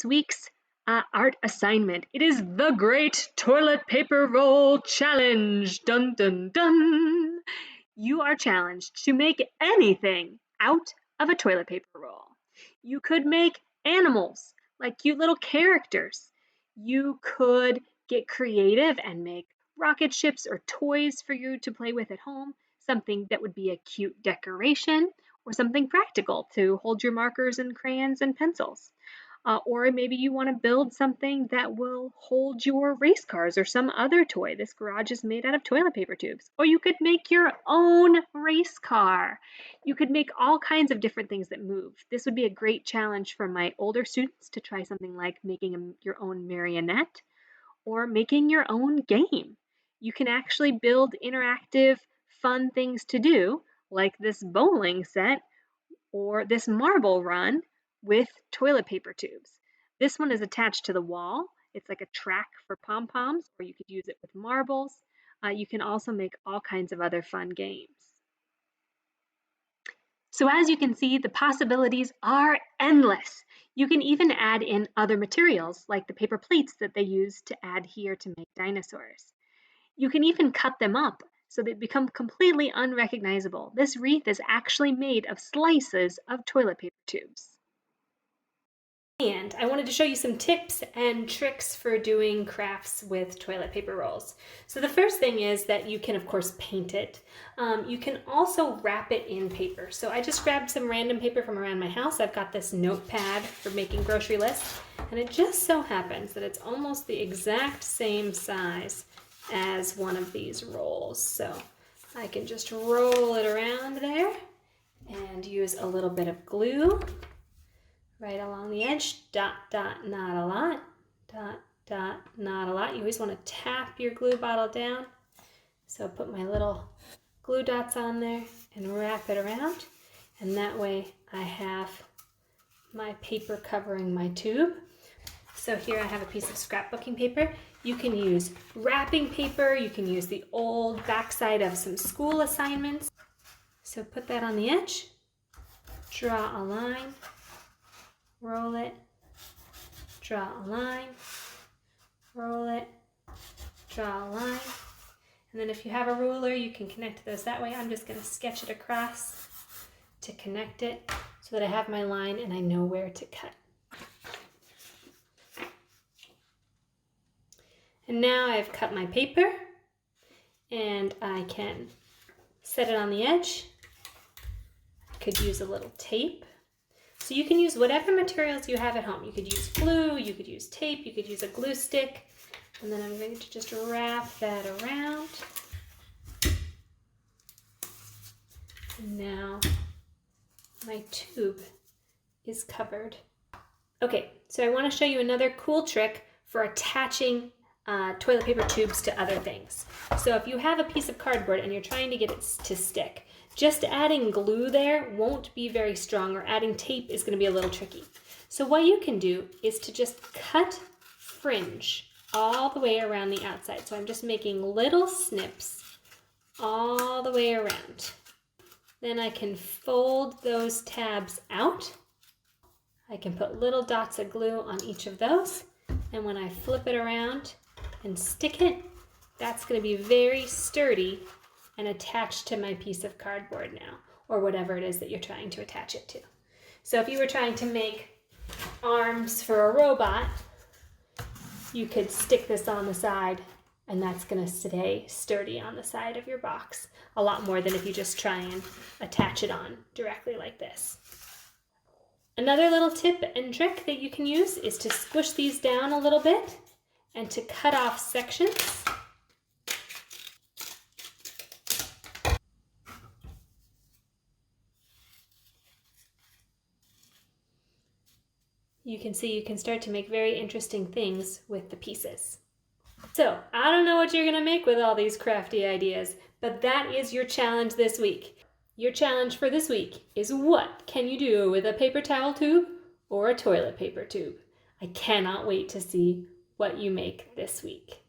this week's art assignment. It is the Great Toilet Paper Roll Challenge. Dun dun dun. You are challenged to make anything out of a toilet paper roll. You could make animals, like cute little characters. You could get creative and make rocket ships or toys for you to play with at home, something that would be a cute decoration, or something practical to hold your markers and crayons and pencils. Or maybe you want to build something that will hold your race cars or some other toy. This garage is made out of toilet paper tubes. Or you could make your own race car. You could make all kinds of different things that move. This would be a great challenge for my older students to try something like making your own marionette or making your own game. You can actually build interactive, fun things to do, like this bowling set or this marble run with toilet paper tubes. This one is attached to the wall. It's like a track for pom-poms, or you could use it with marbles. You can also make all kinds of other fun games. So as you can see, the possibilities are endless. You can even add in other materials, like the paper plates that they use to add here to make dinosaurs. You can even cut them up so they become completely unrecognizable. This wreath is actually made of slices of toilet paper tubes. And I wanted to show you some tips and tricks for doing crafts with toilet paper rolls. So the first thing is that you can, of course, paint it. You can also wrap it in paper. So I just grabbed some random paper from around my house. I've got this notepad for making grocery lists, and it just so happens that it's almost the exact same size as one of these rolls. So I can just roll it around there and use a little bit of glue right along the edge. Dot, dot, not a lot. Dot, dot, not a lot. You always want to tap your glue bottle down. So put my little glue dots on there and wrap it around. And that way I have my paper covering my tube. So here I have a piece of scrapbooking paper. You can use wrapping paper. You can use the old backside of some school assignments. So put that on the edge, draw a line, roll it, draw a line, roll it, draw a line. And then if you have a ruler, you can connect those that way. I'm just going to sketch it across to connect it so that I have my line and I know where to cut. And now I've cut my paper and I can set it on the edge. I could use a little tape. So you can use whatever materials you have at home. You could use glue, you could use tape, you could use a glue stick. And then I'm going to just wrap that around. And now my tube is covered. Okay, so I want to show you another cool trick for attaching toilet paper tubes to other things. So if you have a piece of cardboard and you're trying to get it to stick, just adding glue there won't be very strong, or adding tape is going to be a little tricky. So what you can do is to just cut fringe all the way around the outside. So I'm just making little snips all the way around. Then I can fold those tabs out. I can put little dots of glue on each of those. And when I flip it around and stick it, that's going to be very sturdy and attached to my piece of cardboard now, or whatever it is that you're trying to attach it to. So if you were trying to make arms for a robot, you could stick this on the side and that's going to stay sturdy on the side of your box a lot more than if you just try and attach it on directly like this. Another little tip and trick that you can use is to squish these down a little bit and to cut off sections. You can see you can start to make very interesting things with the pieces. So, I don't know what you're going to make with all these crafty ideas, but that is your challenge this week. Your challenge for this week is, what can you do with a paper towel tube or a toilet paper tube? I cannot wait to see what you make this week.